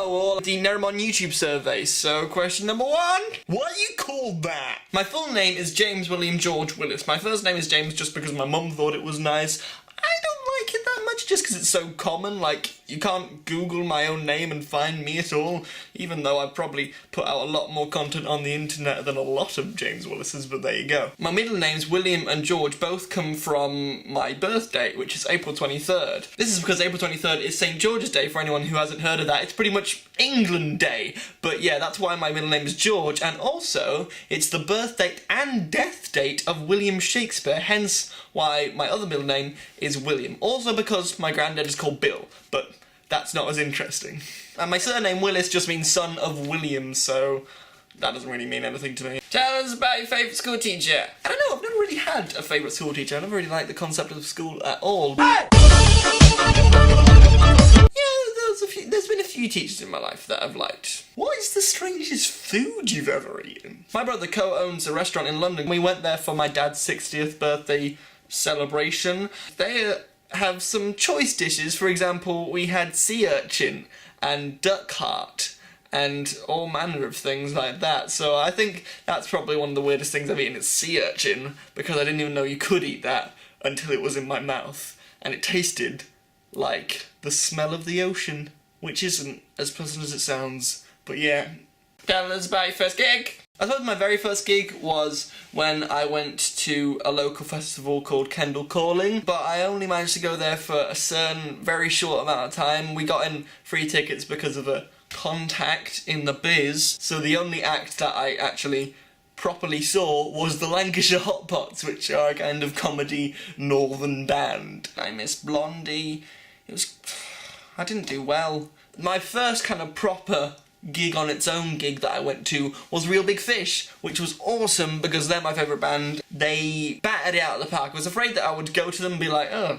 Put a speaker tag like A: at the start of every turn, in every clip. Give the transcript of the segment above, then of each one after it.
A: or the Nerimon YouTube survey. So question number 1.
B: What are you called that?
A: My full name is James William George Willis. My first name is James just because my mum thought it was nice. I don't like it that much just because it's so common. Like, you can't Google my own name and find me at all, even though I probably put out a lot more content on the internet than a lot of James Willis's, but there you go. My middle names, William and George, both come from my birth date, which is April 23rd. This is because April 23rd is St. George's Day, for anyone who hasn't heard of that. It's pretty much England Day, but yeah, that's why my middle name is George, and also, it's the birth date and death date of William Shakespeare, hence why my other middle name is William. Also because my granddad is called Bill, but that's not as interesting. And my surname Willis just means son of William, so that doesn't really mean anything to me. Tell us about your favourite school teacher. I don't know, I've never really had a favourite school teacher. I never really liked the concept of school at all. Hey! Yeah, there's been a few teachers in my life that I've liked. What is the strangest food you've ever eaten? My brother co-owns a restaurant in London. We went there for my dad's 60th birthday celebration. They have some choice dishes. For example, we had sea urchin and duck heart and all manner of things like that. So I think that's probably one of the weirdest things I've eaten is sea urchin, because I didn't even know you could eat that until it was in my mouth. And it tasted like the smell of the ocean, which isn't as pleasant as it sounds. But yeah. Tell us about your first gig. I suppose my very first gig was when I went to a local festival called Kendal Calling, but I only managed to go there for a certain very short amount of time. We got in free tickets because of a contact in the biz, so the only act that I actually properly saw was the Lancashire Hot Pots, which are a kind of comedy northern band. I missed Blondie. I didn't do well. My first kind of proper gig on its own gig that I went to was Real Big Fish, which was awesome because they're my favourite band. They battered it out of the park. I was afraid that I would go to them and be like, oh,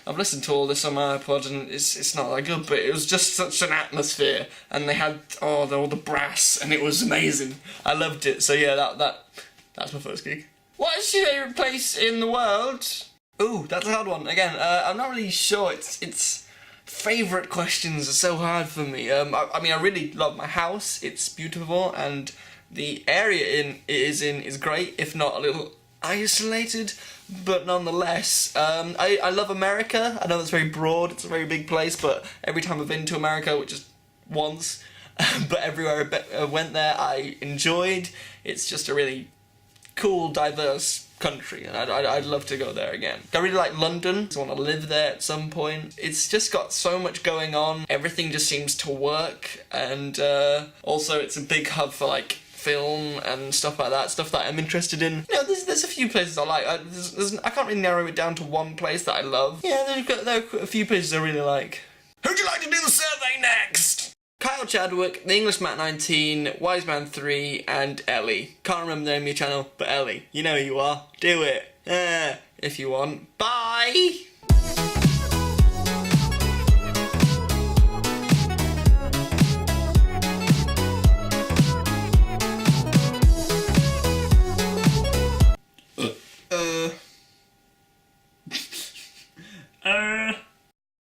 A: I've listened to all this on my iPod and it's not that good, but it was just such an atmosphere, and they had all the brass, and it was amazing. I loved it. So yeah, that's my first gig. What's your favourite place in the world? Ooh, that's a hard one. Again, I'm not really sure. It's favourite questions are so hard for me. I mean, I really love my house. It's beautiful, and the area it is in is great, if not a little isolated, but nonetheless. I love America. I know that's very broad. It's a very big place, but every time I've been to America, which is once, but everywhere I went there, I enjoyed. It's just a really cool, diverse country, and I'd love to go there again. I really like London. I want to live there at some point. It's just got so much going on. Everything just seems to work, and also it's a big hub for like film and stuff like that, stuff that I'm interested in. You know, there's a few places I like. I can't really narrow it down to one place that I love. Yeah, there are a few places I really like. Who'd you like to do the survey next? Kyle Chadwick, The English Matt 19, Wise Man 3, and Ellie. Can't remember the name of your channel, but Ellie, you know who you are. Do it. If you want. Bye!